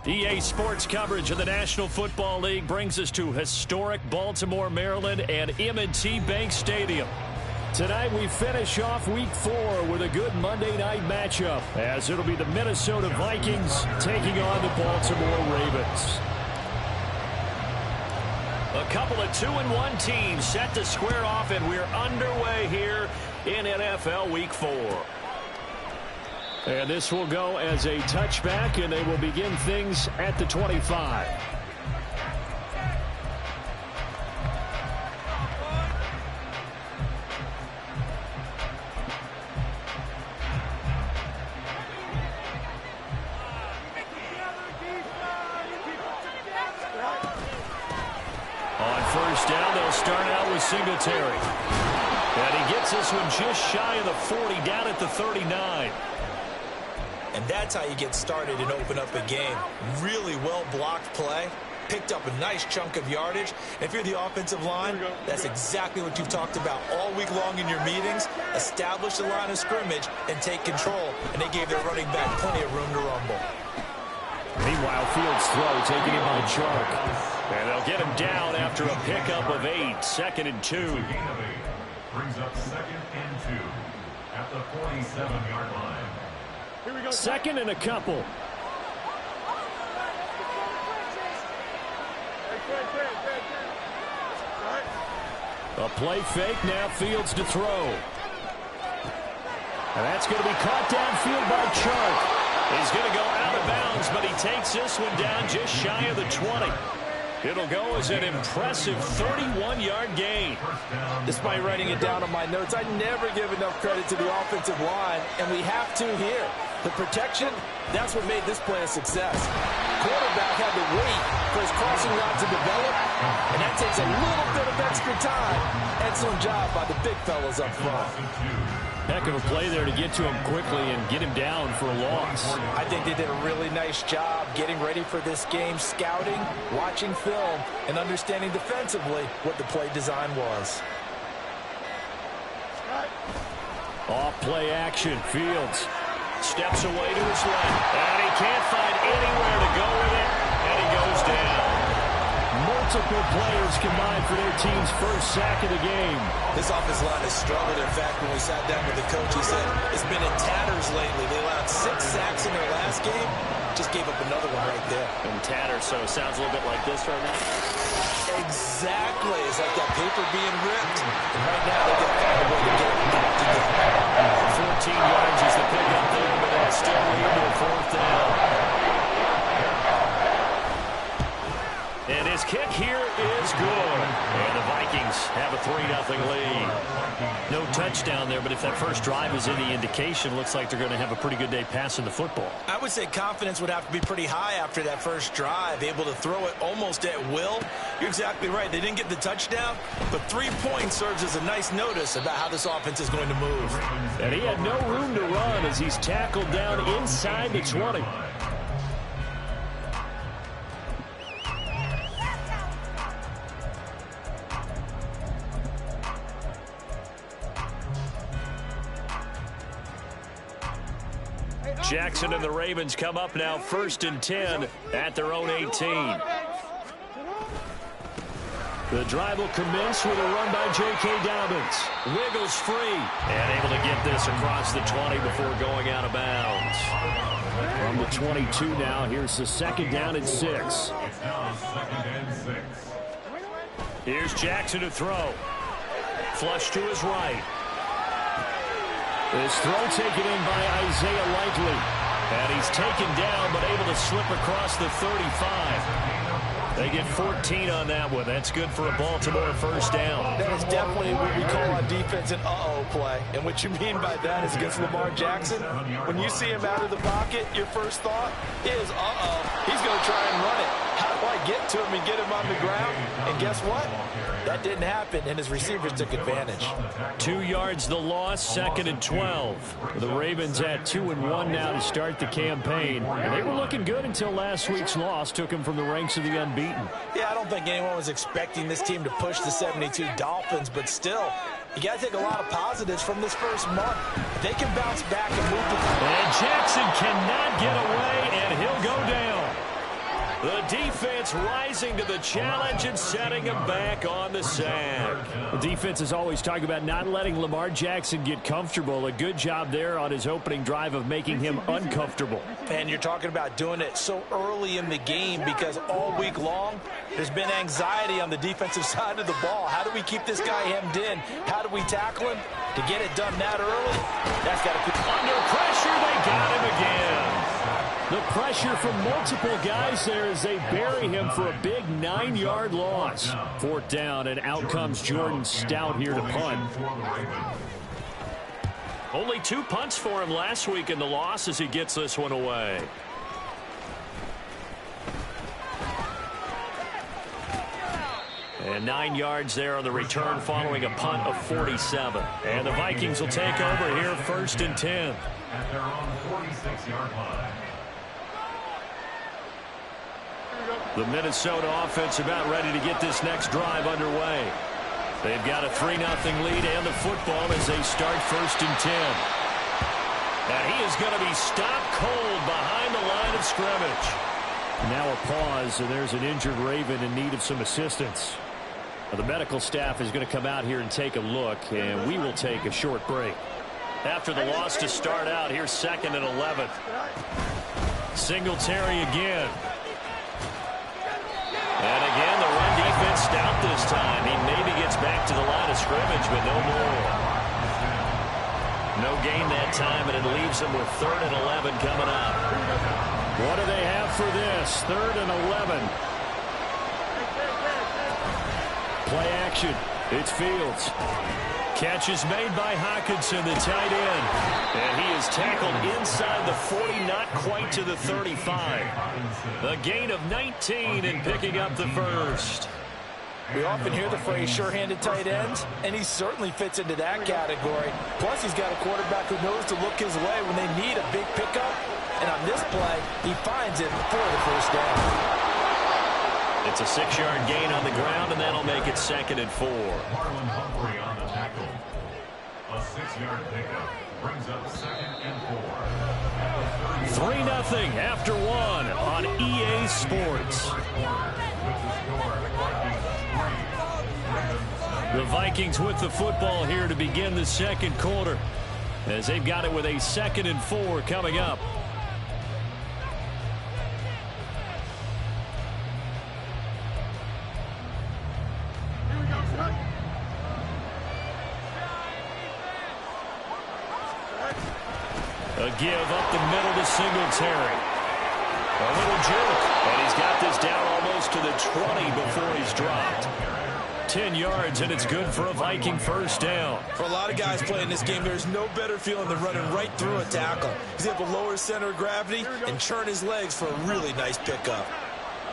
EA Sports coverage of the National Football League brings us to historic Baltimore, Maryland and M&T Bank Stadium. Tonight we finish off Week 4 with a good Monday night matchup, as it'll be the Minnesota Vikings taking on the Baltimore Ravens. A couple of 2-1 teams set to square off, and we're underway here in NFL Week 4. And this will go as a touchback, and they will begin things at the 25. On first down, they'll start out with Singletary. And he gets this one just shy of the 40, down at the 39. And that's how you get started and open up a game. Really well-blocked play. Picked up a nice chunk of yardage. And if you're the offensive line, that's exactly what you've talked about all week long in your meetings. Establish the line of scrimmage and take control. And they gave their running back plenty of room to rumble. Meanwhile, Fields' throw taken in by Chark. And they'll get him down after a pickup of 8. 2nd and 2. Brings up 2nd and 2 at the 47-yard line. 2nd and a couple. A play fake, now Fields to throw. And that's going to be caught downfield by Chark. He's going to go out of bounds, but he takes this one down just shy of the 20. It'll go as an impressive 31-yard gain. Despite writing it down on my notes, I never give enough credit to the offensive line, and we have to here. The protection, that's what made this play a success. Quarterback had to wait for his crossing route to develop, and that takes a little bit of extra time. Excellent job by the big fellas up front. Heck of a play there to get to him quickly and get him down for a loss. I think they did a really nice job getting ready for this game, scouting, watching film, and understanding defensively what the play design was. Off play action, Fields steps away to his left, and he can't find anywhere to go with it, and he goes down. Multiple players combined for their team's first sack of the game. This offensive line has struggled. In fact, when we sat down with the coach, he said it's been in tatters lately. They allowed 6 sacks in their last game. Just gave up another one right there. In tatters, so it sounds a little bit like this right now. Exactly. It's like that paper being ripped. And right now, they're going to find a way to get it back together. 14 yards is the pickup there, but it's still leading to 4th down. And his kick here is good. And the Vikings have a 3-0 lead. No touchdown there, but if that first drive is any indication, looks like they're going to have a pretty good day passing the football. I would say confidence would have to be pretty high after that first drive, able to throw it almost at will. You're exactly right. They didn't get the touchdown, but 3 points serves as a nice notice about how this offense is going to move. And he had no room to run as he's tackled down inside the 20. Jackson and the Ravens come up now 1st and 10 at their own 18. The drive will commence with a run by J.K. Dobbins. Wiggles free and able to get this across the 20 before going out of bounds. From the 22 now, here's the 2nd down and 6. Here's Jackson to throw. Flush to his right. This throw taken in by Isaiah Likely. And he's taken down, but able to slip across the 35. They get 14 on that one. That's good for a Baltimore first down. That is definitely what we call on defense an uh-oh play. And what you mean by that is against Lamar Jackson, when you see him out of the pocket, your first thought is, uh-oh, he's going to try and run it. How do I get to him and get him on the ground? And guess what? That didn't happen, and his receivers took advantage. 2 yards the loss, 2nd and 12. The Ravens at 2-1 now to start the campaign. And they were looking good until last week's loss took them from the ranks of the unbeaten. Yeah, I don't think anyone was expecting this team to push the 72 Dolphins, but still, you got to take a lot of positives from this first month. If they can bounce back and move to... And Jackson cannot get away, and he'll go down. The defense rising to the challenge and setting him back on the sack. The defense is always talking about not letting Lamar Jackson get comfortable. A good job there on his opening drive of making him uncomfortable. And you're talking about doing it so early in the game because all week long there's been anxiety on the defensive side of the ball. How do we keep this guy hemmed in? How do we tackle him? To get it done that early, that's got to be under pressure. They got him again. The pressure from multiple guys there as they bury him for a big 9-yard loss. 4th down, and out comes Jordan Stout here to punt. Only 2 punts for him last week in the loss as he gets this one away. And 9 yards there on the return following a punt of 47. And the Vikings will take over here 1st and 10. At their own 46-yard line. The Minnesota offense about ready to get this next drive underway. They've got a 3-0 lead and the football as they start 1st and 10. And he is going to be stopped cold behind the line of scrimmage. Now a pause, and there's an injured Raven in need of some assistance. The medical staff is going to come out here and take a look, and we will take a short break. After the loss to start out, here's 2nd and 11. Singletary again. And again, the run defense stout this time. He maybe gets back to the line of scrimmage, but no more. No gain that time, and it leaves them with 3rd and 11 coming up. What do they have for this? 3rd and 11. Play action. It's Fields. Catch is made by Hockenson, the tight end. And he is tackled inside the 40, not quite to the 35. A gain of 19 and picking up the first. We often hear the phrase sure-handed tight ends, and he certainly fits into that category. Plus, he's got a quarterback who knows to look his way when they need a big pickup. And on this play, he finds it for the first down. It's a 6-yard gain on the ground, and that'll make it 2nd and 4. Marlon Humphrey on the tackle. A 6-yard pickup brings up 2nd and 4. 3-0 after 1 on EA Sports. The Vikings with the football here to begin the 2nd quarter as they've got it with a 2nd and 4 coming up. A give up the middle to Singletary. A little jerk, and he's got this down almost to the 20 before he's dropped. 10 yards, and it's good for a Viking first down. For a lot of guys playing this game, there's no better feeling than running right through a tackle. He's able to lower his center of gravity and churn his legs for a really nice pickup.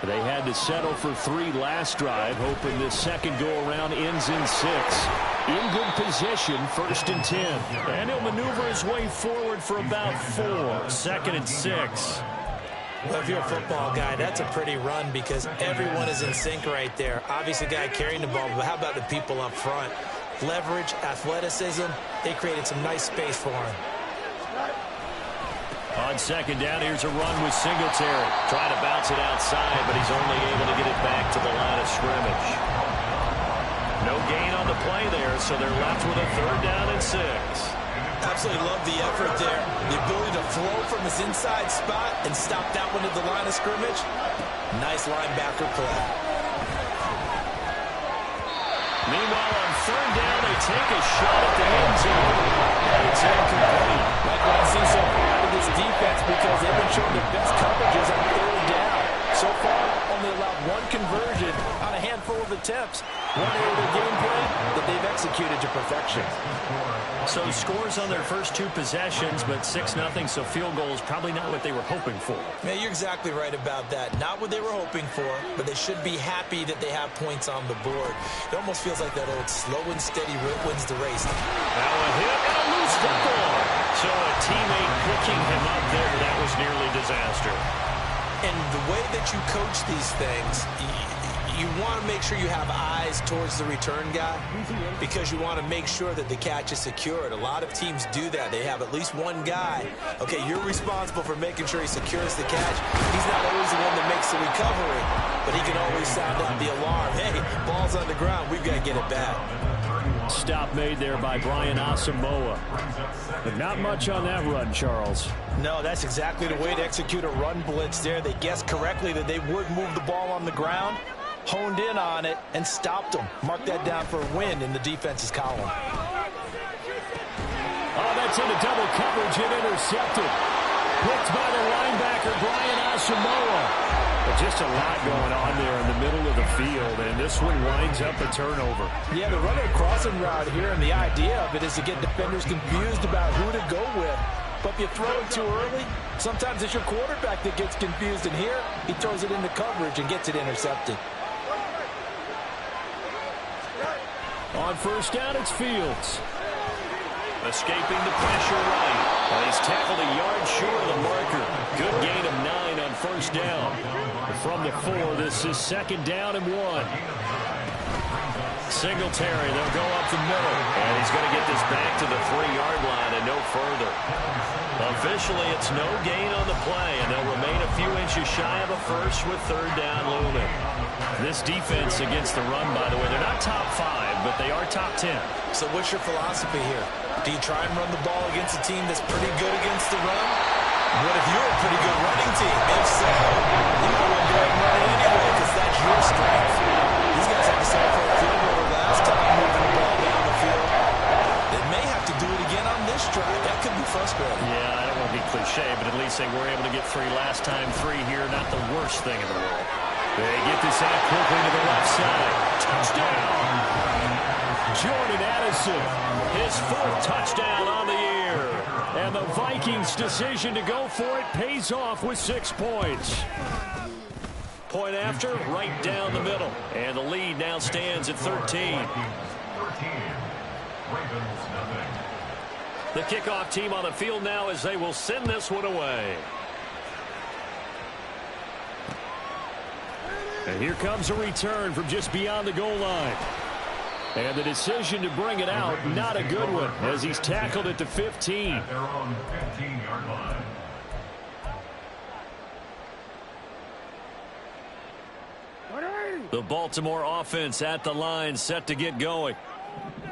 They had to settle for 3 last drive, hoping this second go-around ends in 6. In good position, 1st and 10. And he'll maneuver his way forward for about 4. 2nd and 6. Well, if you're a football guy, that's a pretty run because everyone is in sync right there. Obviously, the guy carrying the ball, but how about the people up front? Leverage, athleticism, they created some nice space for him. On 2nd down, here's a run with Singletary. Trying to bounce it outside, but he's only able to get it back to the line of scrimmage. No gain on the play there, so they're left with a 3rd down and 6. Absolutely love the effort there. The ability to flow from his inside spot and stop that one at the line of scrimmage. Nice linebacker play. Meanwhile, on 3rd down, they take a shot at the end zone. And it's incomplete. Like what I see so far out of this defense because they've been showing their best coverages on 3rd down. So far, only allowed 1 conversion on a handful of attempts. One area of their game plan that they've executed to perfection. So scores on their first 2 possessions, but 6-0, so field goal is probably not what they were hoping for. Yeah, you're exactly right about that. Not what they were hoping for, but they should be happy that they have points on the board. It almost feels like that old slow and steady wins the race. Now a hit and a loose football. So a teammate picking him up there, that was nearly disaster. And the way that you coach these things, You want to make sure you have eyes towards the return guy because you want to make sure that the catch is secured. A lot of teams do that. They have at least one guy. Okay, you're responsible for making sure he secures the catch. He's not always the one that makes the recovery, but he can always sound out the alarm. Hey, ball's on the ground. We've got to get it back. Stop made there by Brian Asamoah. But not much on that run, Charles. No, that's exactly the way to execute a run blitz there. They guessed correctly that they would move the ball on the ground, honed in on it, and stopped them. Mark that down for a win in the defense's column. Oh, that's into double coverage and intercepted. Picked by the linebacker, Brian Asamoah. But just a lot going on there in the middle of the field, and this one winds up a turnover. Yeah, the running crossing route here, and the idea of it is to get defenders confused about who to go with. But if you throw it too early, sometimes it's your quarterback that gets confused, and here he throws it into coverage and gets it intercepted. On first down, it's Fields. Escaping the pressure right. And he's tackled a yard short of the marker. Good gain of 9 on first down. From the 4, this is second down and 1. Singletary, they'll go up the middle. And he's going to get this back to the 3-yard line and no further. Officially, it's no gain on the play, and they'll remain a few inches shy of a first with third down looming. This defense against the run, by the way, they're not top 5, but they are top 10. So what's your philosophy here? Do you try and run the ball against a team that's pretty good against the run? What if you're a pretty good running team? If so, you might want to go ahead and run it anyway because that's your strength. These guys have to settle for a field goal last time moving the ball down the field. They may have to do it again on this drive. That could be frustrating. Yeah, I don't want to be cliche, but at least they were able to get 3 last time. 3 here, not the worst thing in the world. They get this out quickly to the left side. Touchdown! Jordan Addison, his 4th touchdown on the year. And the Vikings' decision to go for it pays off with 6 points. Point after, right down the middle. And the lead now stands at 13. The kickoff team on the field now as they will send this one away. And here comes a return from just beyond the goal line. And the decision to bring it out, not a good one, as he's tackled at the 15. At their own 15-yard line. The Baltimore offense at the line, set to get going.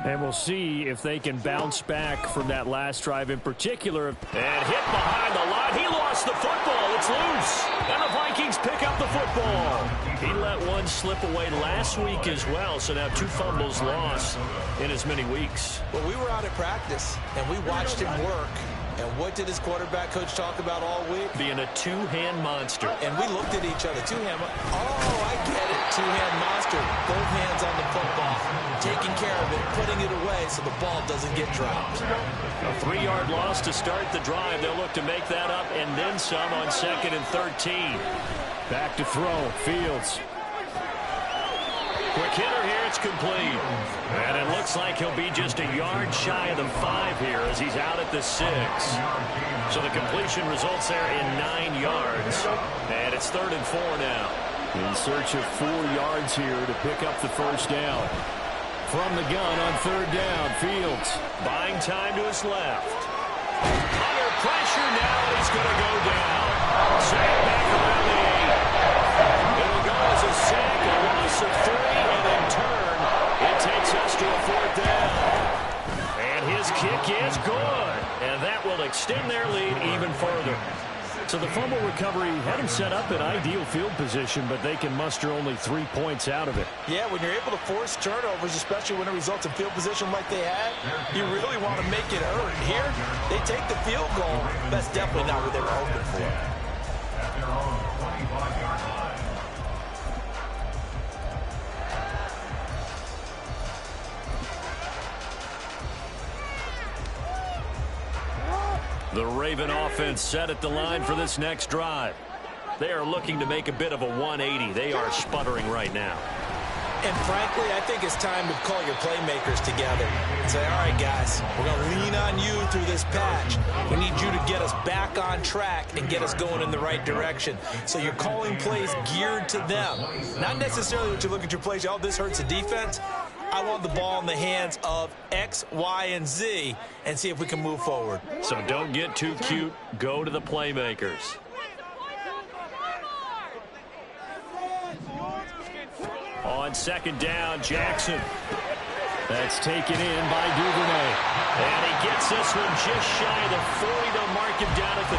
And we'll see if they can bounce back from that last drive in particular. And hit behind the line. He lost the football. It's loose. And the Vikings pick up the football. He let one slip away last week as well, so now 2 fumbles lost in as many weeks. Well, we were out at practice, and we watched him work. And what did his quarterback coach talk about all week? Being a 2-hand monster. And we looked at each other. 2-hand. Oh, I get it. 2-hand monster. Both hands on the football. Taking care of it, putting it away so the ball doesn't get dropped. A 3-yard loss to start the drive. They'll look to make that up and then some on 2nd and 13. Back to throw. Fields. Quick hitter here. It's complete. And it looks like he'll be just a yard shy of the 5 here as he's out at the 6. So the completion results there in 9 yards. And it's 3rd and 4 now. In search of 4 yards here to pick up the first down. From the gun on 3rd down, Fields buying time to his left. Under pressure now, he's going to go down. Sack back around the 8. It'll go as a sack, a loss of 3, and in turn, it takes us to a 4th down. And his kick is good, and that will extend their lead even further. So the fumble recovery had him set up in ideal field position, but they can muster only 3 points out of it. Yeah, when you're able to force turnovers, especially when it results in field position like they had, you really want to make it hurt. Here, they take the field goal. That's definitely not what they were hoping for. At their own 25-yard line. The Raven offense set at the line for this next drive. They are looking to make a bit of a 180. They are sputtering right now. And frankly, I think it's time to call your playmakers together and say, all right, guys, we're going to lean on you through this patch. We need you to get us back on track and get us going in the right direction. So you're calling plays geared to them. Not necessarily what you look at your plays, oh, this hurts the defense. I want the ball in the hands of X, Y, and Z and see if we can move forward. So don't get too cute. Go to the playmakers. On second down, Jackson. That's taken in by Duvernay. And he gets this one just shy of the 40. They'll mark him down at the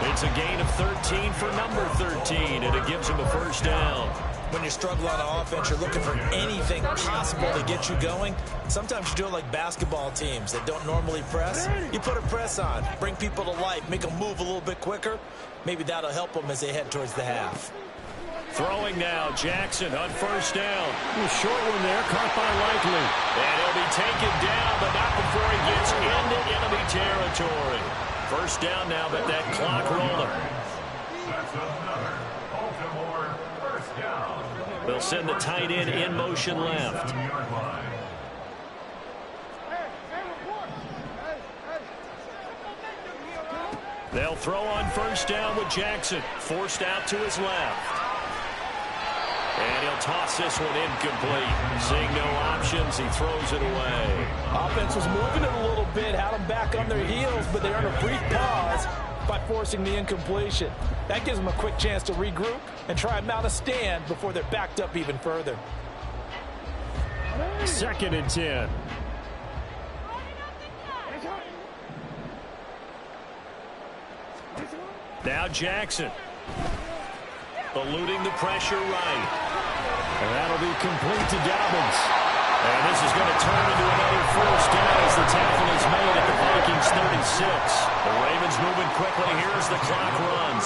39. It's a gain of 13 for number 13, and it gives him a first down. When you're struggling on offense, you're looking for anything possible to get you going. Sometimes you do it like basketball teams that don't normally press. You put a press on, bring people to life, make them move a little bit quicker. Maybe that'll help them as they head towards the half. Throwing now, Jackson on first down. Short one there, caught by Likely. And he'll be taken down, but not before he gets into enemy territory. First down now, but that clock rolling. That's another Baltimore first down. They'll send the tight end in motion left. They'll throw on first down with Jackson. Forced out to his left. And he'll toss this one incomplete. Seeing no options, he throws it away. Offense was moving it a little bit, had them back on their heels, but they earned a brief pause by forcing the incompletion. That gives them a quick chance to regroup and try and mount a stand before they're backed up even further. 2nd and 10. Now Jackson. Eluding the pressure right. And that'll be complete to Dobbins. And this is going to turn into another first down as the tackle is made at the Vikings 36. The Ravens moving quickly here as the clock runs.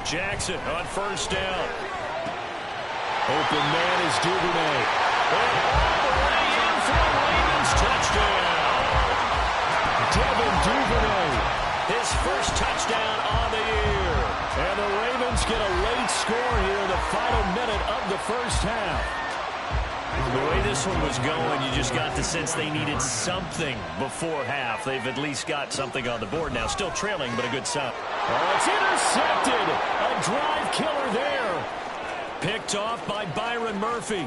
Jackson on first down. Open man is Duvernay. And all the way in for a Ravens touchdown. Devin Duvernay, his first touchdown on the year. And the Ravens get a late score here in the final minute of the first half. The way this one was going, you just got the sense they needed something before half. They've at least got something on the board now. Still trailing, but a good sign. Oh, it's intercepted. A drive killer there. Picked off by Byron Murphy.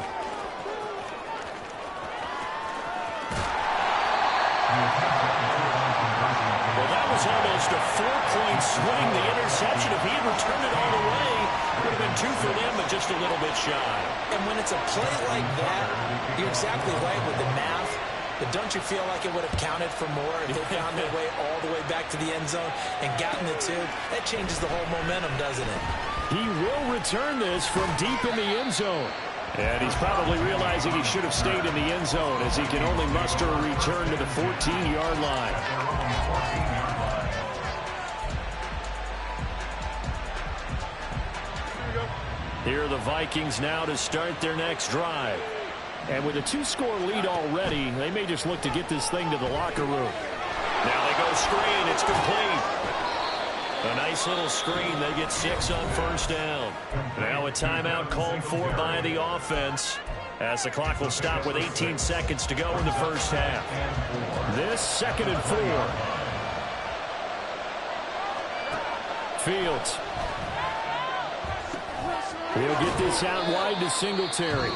Well, that was almost a 4-point swing. The interception, if he had returned it all the way, would have been 2 for them, but just a little bit shy. And when it's a play like that, you're exactly right with the math. But don't you feel like it would have counted for more if they found their way all the way back to the end zone and gotten the 2? That changes the whole momentum, doesn't it? He will return this from deep in the end zone. And he's probably realizing he should have stayed in the end zone as he can only muster a return to the 14-yard line. Here are the Vikings now to start their next drive. And with a 2-score lead already, they may just look to get this thing to the locker room. Now they go screen. It's complete. A nice little screen. They get 6 on first down. Now a timeout called for by the offense as the clock will stop with 18 seconds to go in the first half. This 2nd and 4. Fields. He'll get this out wide to Singletary.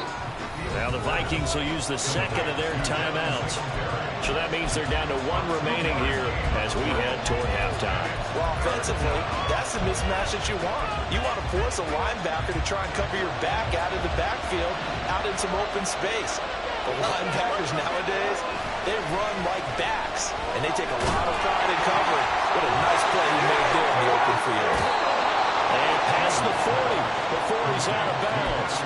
Now the Vikings will use the 2nd of their timeouts. So that means they're down to 1 remaining here as we head toward halftime. Well, offensively, that's the mismatch that you want. You want to force a linebacker to try and cover your back out of the backfield, out in some open space. The linebackers nowadays, they run like backs, and they take a lot of pride in covering. What a nice play he made there in the open field. And past the 40 before he's out of bounds.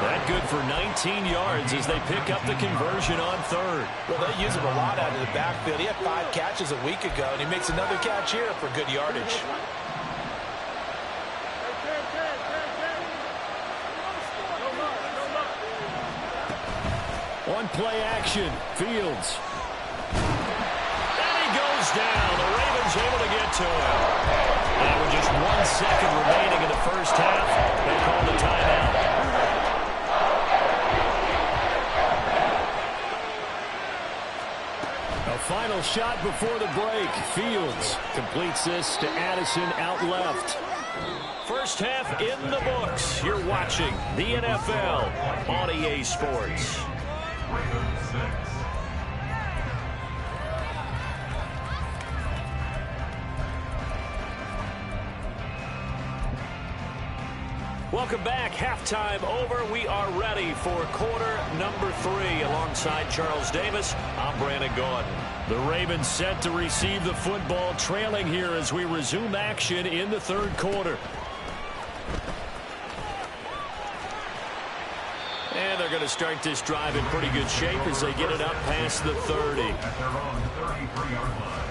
That good for 19 yards as they pick up the conversion on 3rd. Well, they use him a lot out of the backfield. He had 5 catches a week ago, and he makes another catch here for good yardage. On play action, Fields. And he goes down. The Ravens able to get to him. And with just 1 second remaining in the first half, they call the timeout. A final shot before the break. Fields completes this to Addison out left. First half in the books. You're watching the NFL on EA Sports. Welcome back. Halftime over. We are ready for quarter number 3. Alongside Charles Davis, I'm Brandon Gordon. The Ravens set to receive the football, trailing here as we resume action in the third quarter. And they're going to start this drive in pretty good shape as they get it up past the 30. At their own 33-yard line.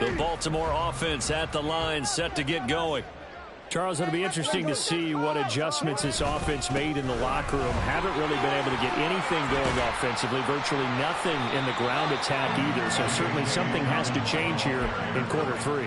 The Baltimore offense at the line, set to get going. Charles, it'll be interesting to see what adjustments this offense made in the locker room. Haven't really been able to get anything going offensively, virtually nothing in the ground attack either. So certainly something has to change here in quarter 3.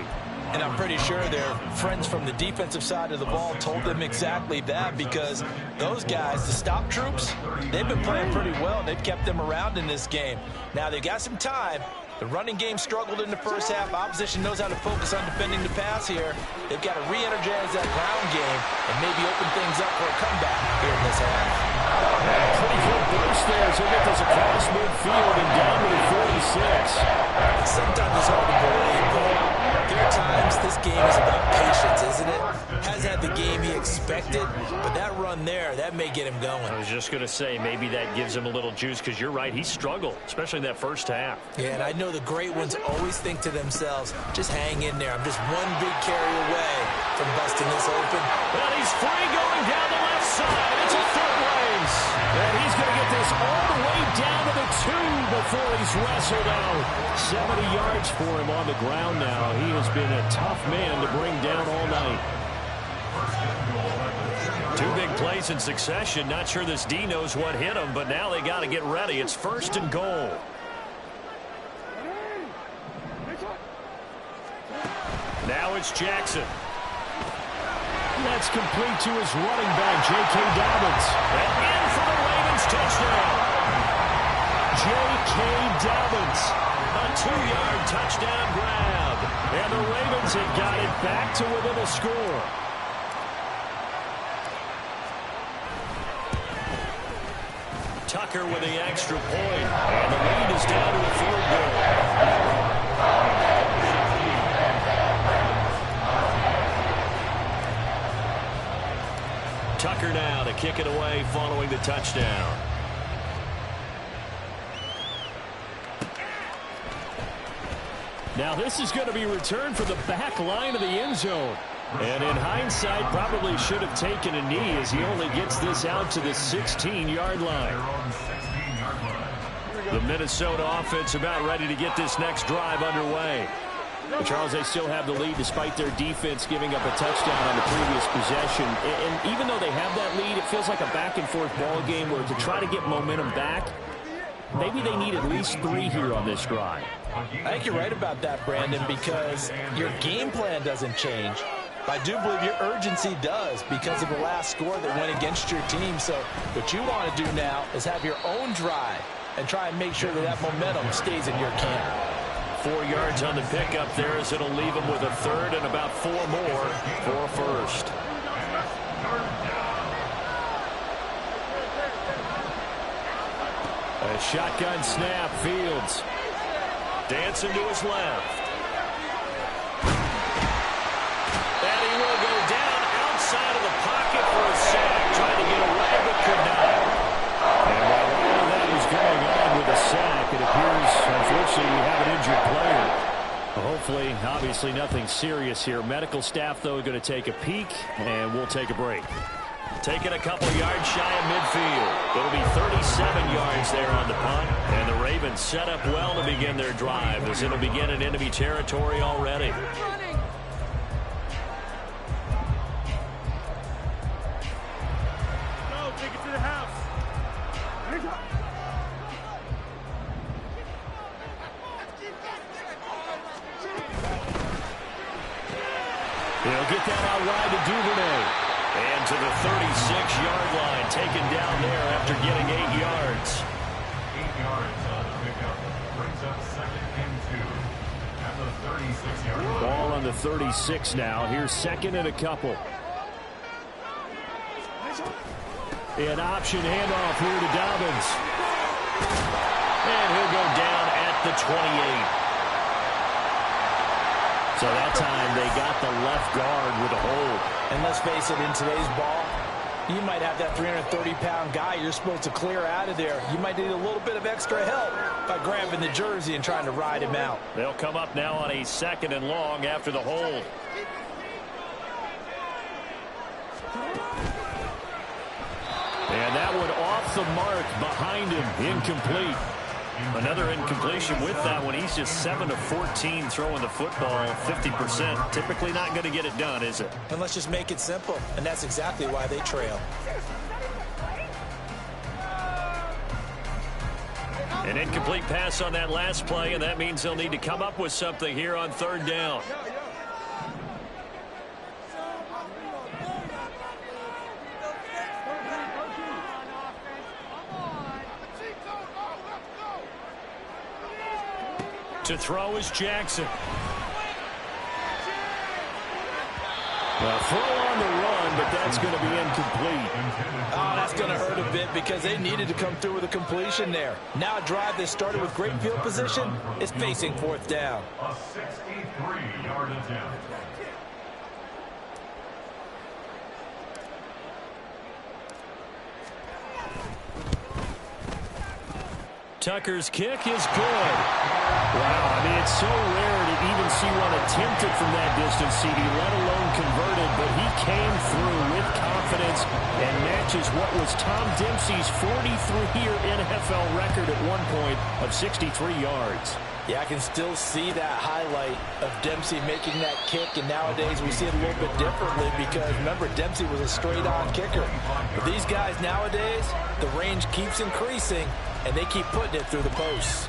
And I'm pretty sure their friends from the defensive side of the ball told them exactly that, because those guys, the stop troops, they've been playing pretty well. They've kept them around in this game. Now they've got some time. The running game struggled in the first half. Opposition knows how to focus on defending the pass here. They've got to re-energize that ground game and maybe open things up for a comeback here in this half. Pretty good burst there as it goes across midfield and down to the 46. Sometimes it's hard to believe, but there are times this game is about patience, isn't it? Hasn't had the game he expected, but that run there, that may get him going. I was just going to say, maybe that gives him a little juice, because you're right, he struggled, especially in that first half. Yeah, and I know the great ones always think to themselves, just hang in there. I'm just one big carry away from busting this open. But he's free going down the left side. It's a foot race. And he's going to get this all the way down to the 2 before he's wrestled out. 70 yards for him on the ground now. He has been a tough man to bring down all night. 2 big plays in succession. Not sure this D knows what hit him, but now they got to get ready. It's 1st and goal. Now it's Jackson. That's complete to his running back, J.K. Dobbins. And in for the Ravens touchdown. J.K. Dobbins. A 2-yard touchdown grab. And the Ravens have got it back to within a score. Tucker with the extra point. And the lead is down to a field goal. Tucker now to kick it away following the touchdown. Now this is going to be returned from the back line of the end zone. And in hindsight, probably should have taken a knee as he only gets this out to the 16-yard line. The Minnesota offense about ready to get this next drive underway. But Charles, they still have the lead despite their defense giving up a touchdown on the previous possession. And even though they have that lead, it feels like a back-and-forth ball game where to try to get momentum back, maybe they need at least 3 here on this drive. I think you're right about that, Brandon, because your game plan doesn't change. I do believe your urgency does because of the last score that went against your team. So what you want to do now is have your own drive and try and make sure that that momentum stays in your camp. 4 yards on the pickup there as it'll leave him with a 3rd and about 4 more for a first. A shotgun snap, Fields. Dancing to his left. And he will go down outside of the pocket for a sack. Trying to get away, but could not. And while all of that is going on with a sack, it appears, unfortunately, we have an injured player. Hopefully, obviously, nothing serious here. Medical staff, though, going to take a peek, and we'll take a break. Taking a couple yards shy of midfield. It'll be 37 yards there on the punt. And the Ravens set up well to begin their drive as it'll begin in enemy territory already. Out wide to Duvernay. And to the 36-yard line, taken down there after getting 8 yards. 8 yards on the pickup. Brings up 2nd and 2. At the 36-yard line. Ball on the 36 now. Here's 2nd and a couple. An option handoff here to Dobbins. And he'll go down at the 28. So that time they got the left guard with a hold. And let's face it, in today's ball, you might have that 330-pound guy you're supposed to clear out of there. You might need a little bit of extra help by grabbing the jersey and trying to ride him out. They'll come up now on a 2nd and long after the hold. And that one off the mark behind him, incomplete. Another incompletion with that one. He's just 7 of 14 throwing the football, 50%. Typically not going to get it done, is it? And let's just make it simple, and that's exactly why they trail. An incomplete pass on that last play, and that means they'll need to come up with something here on 3rd down. To throw is Jackson. Well, throw on the run, but that's going to be incomplete. Oh, that's going to hurt a bit because they needed to come through with a completion there. Now a drive that started with great field position is facing 4th down. A 63-yard attempt. Tucker's kick is good. Wow, I mean, it's so rare to even see one attempted from that distance, CD, let alone converted, but he came through with confidence and matches what was Tom Dempsey's 43-year NFL record at one point of 63 yards. Yeah, I can still see that highlight of Dempsey making that kick, and nowadays we see it a little bit differently because, remember, Dempsey was a straight-on kicker. But these guys nowadays, the range keeps increasing, and they keep putting it through the posts.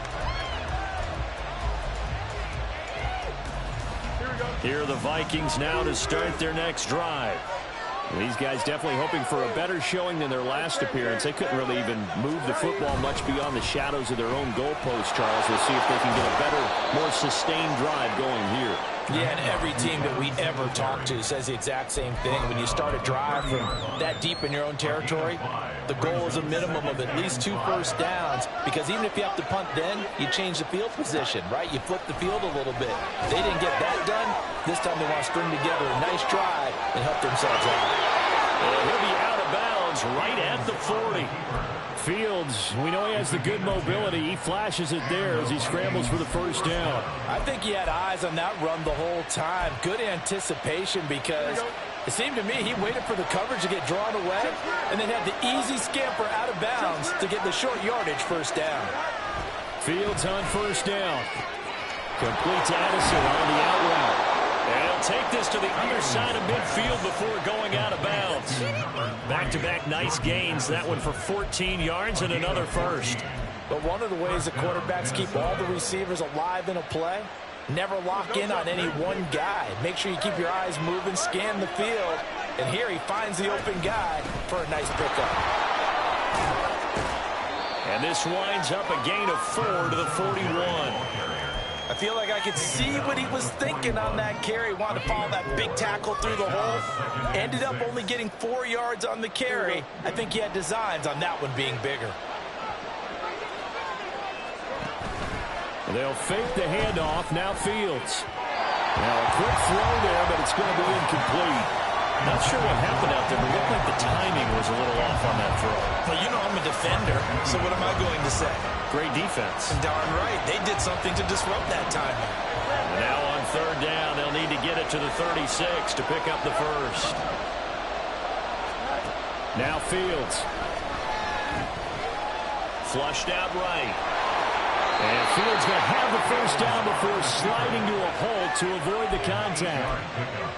Here are the Vikings now to start their next drive. These guys definitely hoping for a better showing than their last appearance. They couldn't really even move the football much beyond the shadows of their own goalpost, Charles. We'll see if they can get a better, more sustained drive going here. Yeah, and every team that we ever talk to says the exact same thing. When you start a drive from that deep in your own territory, the goal is a minimum of at least 2 first downs, because even if you have to punt then, you change the field position, right? You flip the field a little bit. They didn't get that done. This time they want to string together a nice drive and help themselves out. And he'll be out of bounds right at the 40. Fields, we know he has the good mobility. He flashes it there as he scrambles for the first down. I think he had eyes on that run the whole time. Good anticipation, because it seemed to me he waited for the coverage to get drawn away and then had the easy scamper out of bounds to get the short yardage first down. Fields on first down. Complete to Addison on the out route. And he'll take this to the other side of midfield before going out of bounds. Back-to-back nice gains. That one for 14 yards and another first. But one of the ways the quarterbacks keep all the receivers alive in a play, never lock in on any one guy. Make sure you keep your eyes moving, scan the field. And here he finds the open guy for a nice pickup. And this winds up a gain of 4 to the 41. I feel like I could see what he was thinking on that carry. Wanted to follow that big tackle through the hole. Ended up only getting 4 yards on the carry. I think he had designs on that one being bigger. They'll fake the handoff. Now Fields. Now a quick throw there, but it's going to be incomplete. Not sure what happened out there, but it looked like the timing was a little off on that throw. Well, you know I'm a defender, so what am I going to say? Great defense. And darn right, they did something to disrupt that timing. And now on third down, they'll need to get it to the 36 to pick up the first. Now Fields. Flushed out right. And Fields going to have the first down before sliding to a hole to avoid the contact.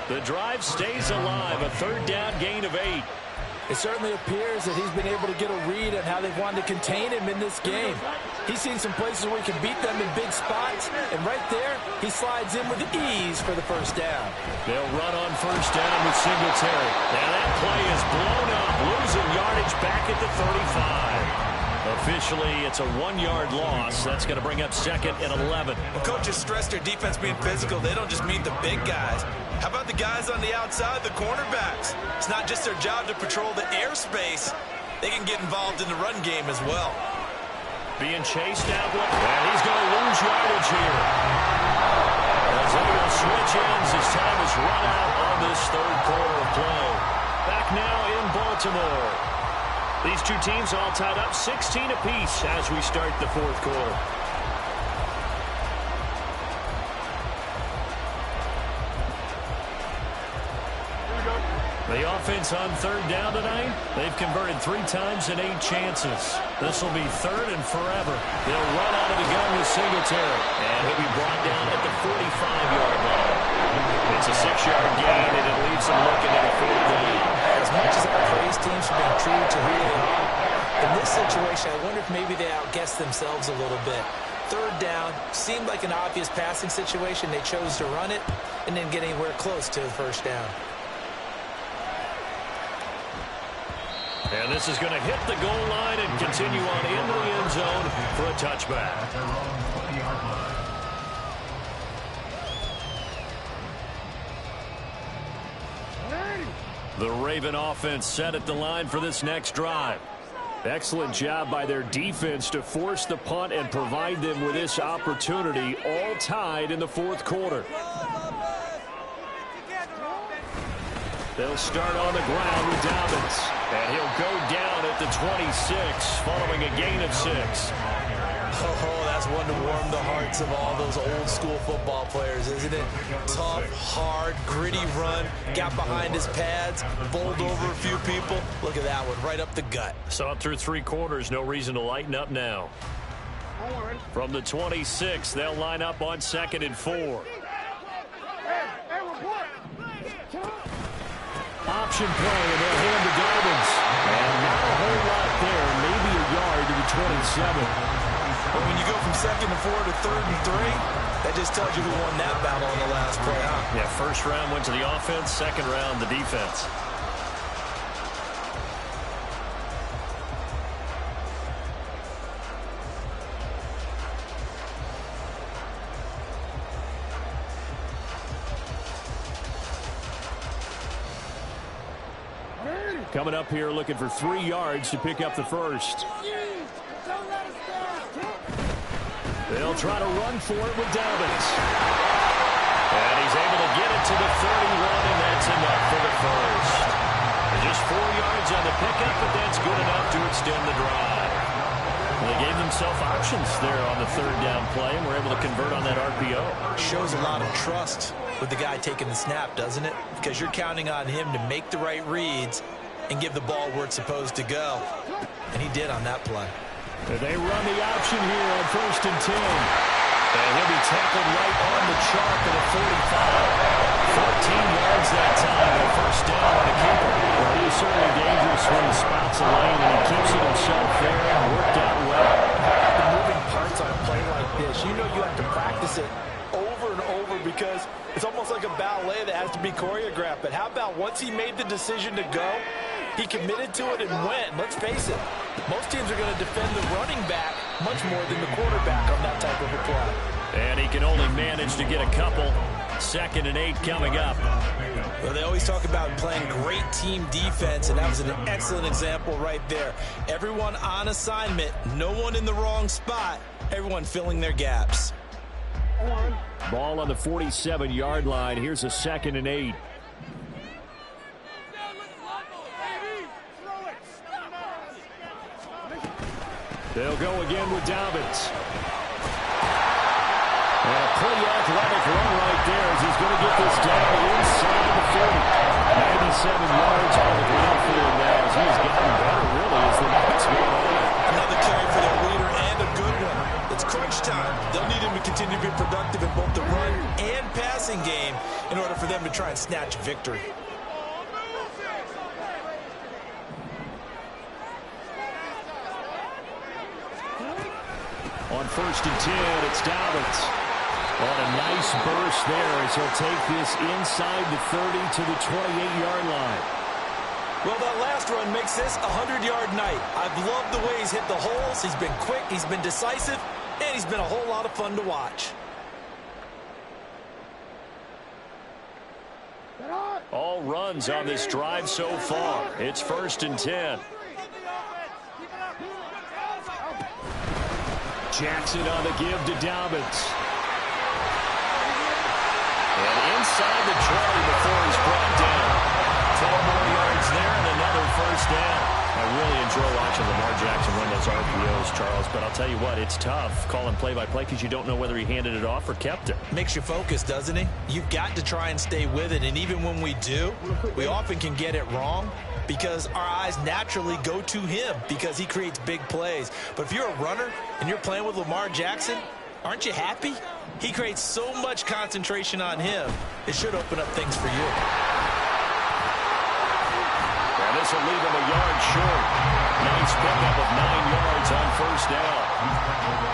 The drive stays alive. A third down gain of 8. It certainly appears that he's been able to get a read on how they've wanted to contain him in this game. He's seen some places where he can beat them in big spots, and right there, he slides in with ease for the first down. They'll run on first down with Singletary. Now that play is blown up, losing yardage back at the 35. Officially, it's a 1-yard loss. That's going to bring up 2nd and 11. When coaches stress their defense being physical, they don't just mean the big guys. How about the guys on the outside, the cornerbacks? It's not just their job to patrol the airspace. They can get involved in the run game as well. Being chased out, and he's going to lose yardage here. As they will switch ends, his time is run out on this third quarter of play. Back now in Baltimore. These two teams all tied up 16 apiece as we start the fourth quarter. The offense on third down tonight, they've converted 3 times in 8 chances. This will be 3rd and forever. They'll run out of the gun with Singletary, and he'll be brought down at the 45-yard line. It's a 6-yard gain, and it leaves them looking at a 4th down. As much as I praise teams for being true to who they are, in this situation, I wonder if maybe they outguessed themselves a little bit. 3rd down seemed like an obvious passing situation. They chose to run it and didn't get anywhere close to the first down. And this is going to hit the goal line and continue on into the end zone for a touchback. The Raven offense set at the line for this next drive. Excellent job by their defense to force the punt and provide them with this opportunity, all tied in the fourth quarter. They'll start on the ground with Dobbins, and he'll go down at the 26 following a gain of 6. Oh, that's one to warm the hearts of all those old school football players, isn't it? Tough, hard, gritty run, got behind his pads, bowled over a few people. Look at that one, right up the gut. Saw it through 3 quarters, no reason to lighten up now. From the 26, they'll line up on 2nd and 4. Option play, and they'll hand to Dobbins. And not a whole lot there, maybe a yard to the 27. But when you go from 2nd and 4 to 3rd and 3, that just tells you who won that battle on the last play, huh? Yeah, first round went to the offense, second round the defense. Coming up here looking for 3 yards to pick up the first. They'll try to run for it with Dobbins. And he's able to get it to the 31, and that's enough for the first. And just 4 yards on the pickup, but that's good enough to extend the drive. Well, they gave themselves options there on the 3rd down play, and were able to convert on that RPO. Shows a lot of trust with the guy taking the snap, doesn't it? Because you're counting on him to make the right reads and give the ball where it's supposed to go. And he did on that play. They run the option here on 1st and 10. And he'll be tackled right on the chalk at a 45. 14 yards that time, and first down on the keeper. Well, he's certainly dangerous when he spots a lane, and he keeps it himself there and worked out well. The moving parts on a play like this, you know you have to practice it over and over because it's almost like a ballet that has to be choreographed. But how about once he made the decision to go, he committed to it and went. Let's face it, most teams are going to defend the running back much more than the quarterback on that type of a play. And he can only manage to get a couple. 2nd and 8 coming up. Well, they always talk about playing great team defense, and that was an excellent example right there. Everyone on assignment, no one in the wrong spot, everyone filling their gaps. Ball on the 47-yard line. Here's a 2nd and 8. They'll go again with Dobbins. And a pretty athletic run right there as he's going to get this down inside the 40. 97 yards on the ground for him now as he's gotten better really as the night's going on. Another carry for their leader and a good one. It's crunch time. They'll need him to continue to be productive in both the run and passing game in order for them to try and snatch a victory. first and 10. It's Dobbins. On a nice burst there as he'll take this inside the 30 to the 28-yard line. Well, that last run makes this a 100-yard night. I've loved the way he's hit the holes. He's been quick, he's been decisive, and he's been a whole lot of fun to watch. All runs on this drive so far. It's first and 10. Jackson on the give to Dobbins. And inside the 20 before he's brought down. 4 more yards there and another first down. I really enjoy watching Lamar Jackson run those RPOs, Charles, but I'll tell you what, it's tough calling play-by-play because you don't know whether he handed it off or kept it. Makes you focus, doesn't he? You've got to try and stay with it, and even when we do, we often can get it wrong because our eyes naturally go to him because he creates big plays. But if you're a runner and you're playing with Lamar Jackson, aren't you happy? He creates so much concentration on him, it should open up things for you. And this will leave him a yard short. Nice pickup of 9 yards on first down.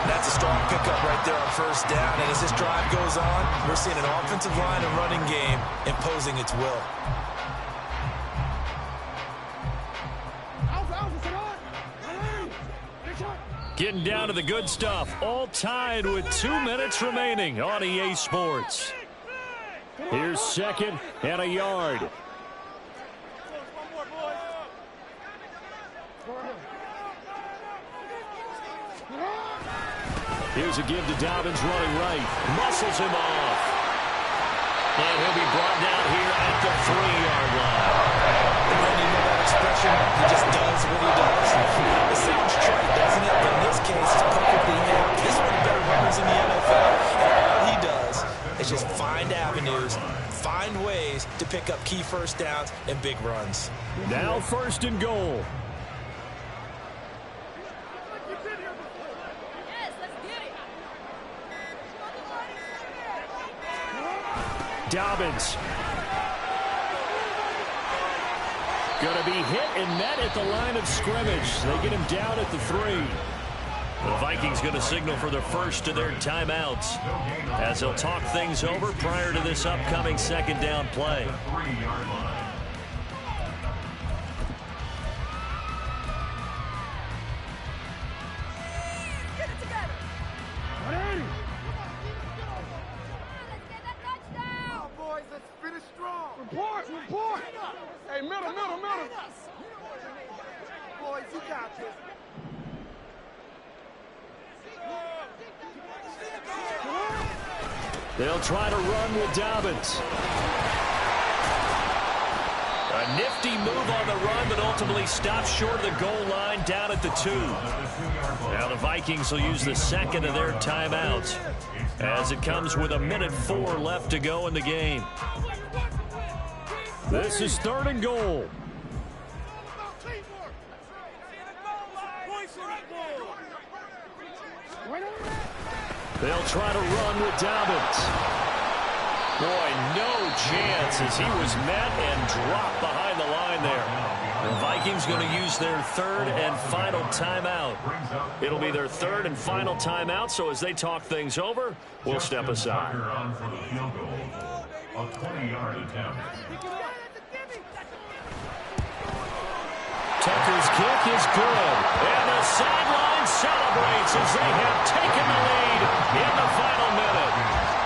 That's a strong pickup right there on first down. And as this drive goes on, we're seeing an offensive line and running game imposing its will. Getting down to the good stuff. All tied with 2 minutes remaining on EA Sports. Here's second and a yard. Here's a give to Dobbins running right. Muscles him off. And he'll be brought down here at the 3-yard line. And then you know that expression, he just does what he does. It sounds trite, doesn't it? But in this case, it's perfectly apt. He's one of the better runners in the NFL. And all he does is just find avenues, find ways to pick up key first downs and big runs. Now first and goal. Dobbins. Going to be hit and met at the line of scrimmage. They get him down at the 3. The Vikings going to signal for the first of their timeouts as they'll talk things over prior to this upcoming second down play. Report! Hey, middle. Boys, you got this. They'll try to run with Dobbins. A nifty move on the run, but ultimately stops short of the goal line down at the 2. Now the Vikings will use the second of their timeouts as it comes with 1:04 left to go in the game. This is third and goal. They'll try to run with Dobbins. Boy, no chance as he was met and dropped behind the line there. The Vikings going to use their third and final timeout. It'll be their third and final timeout, so as they talk things over, we'll step aside. A 20-yard attempt. Tucker's kick is good. And the sideline celebrates as they have taken the lead in the final minute.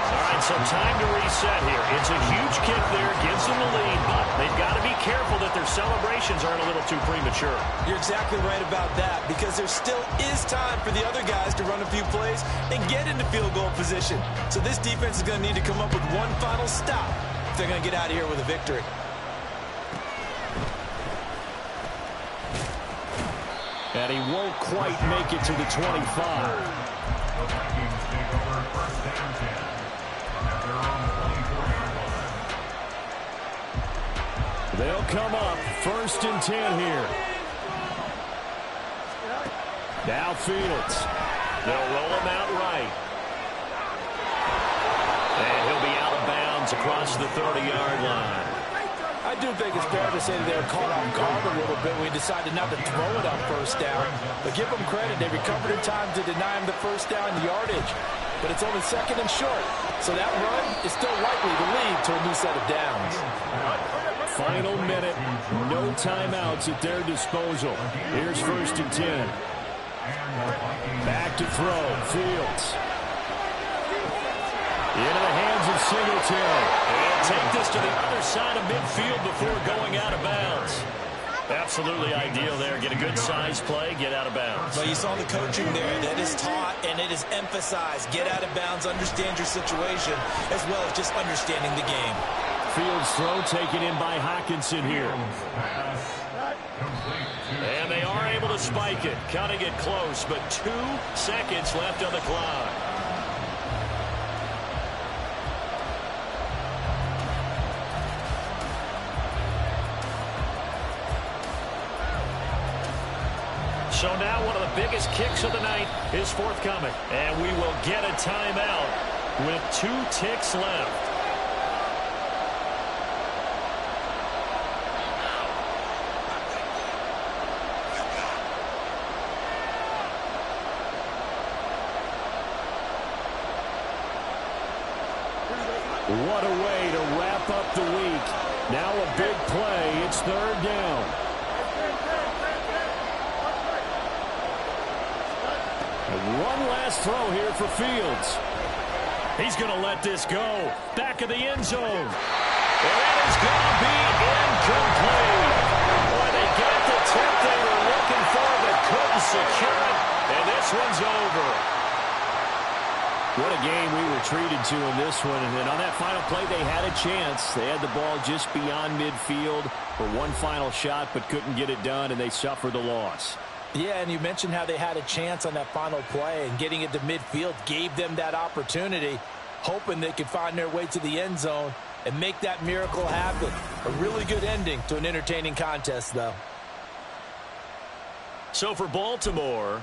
All right, so time to reset here. It's a huge kick there, gives them the lead, but they've got to be careful that their celebrations aren't a little too premature. You're exactly right about that because there still is time for the other guys to run a few plays and get into field goal position. So this defense is going to need to come up with one final stop if they're going to get out of here with a victory. And he won't quite make it to the 25. The Vikings take over first down 10 at their own 24-yard line. They'll come up first and 10 here. Now Fields. They'll roll him out right. And he'll be out of bounds across the 30-yard line. I do think it's fair to say that they were caught off guard a little bit when we decided not to throw it on first down. But give them credit. They recovered in time to deny him the first down yardage. But it's only second and short. So that run is still likely to lead to a new set of downs. Final minute. No timeouts at their disposal. Here's 1st and 10. Back to throw. Fields. Into the hands of Singletary. And take this to the other side of midfield before going out of bounds. Absolutely ideal there. Get a good size play, get out of bounds. Well, you saw the coaching there. That is taught and it is emphasized. Get out of bounds, understand your situation, as well as just understanding the game. Fields throw taken in by Hockenson here. And they are able to spike it. Cutting it close, but 2 seconds left on the clock. So now one of the biggest kicks of the night is forthcoming. And we will get a timeout with 2 ticks left. What a way to wrap up the week. Now a big play. It's 3rd down. One last throw here for Fields. He's going to let this go. Back of the end zone. And it is going to be incomplete. Boy, they got the tip they were looking for but couldn't secure it. And this one's over. What a game we were treated to in this one. And then on that final play, they had a chance. They had the ball just beyond midfield for one final shot but couldn't get it done, and they suffered the loss. Yeah, and you mentioned how they had a chance on that final play, and getting it to midfield gave them that opportunity, hoping they could find their way to the end zone and make that miracle happen. A really good ending to an entertaining contest, though. So for Baltimore,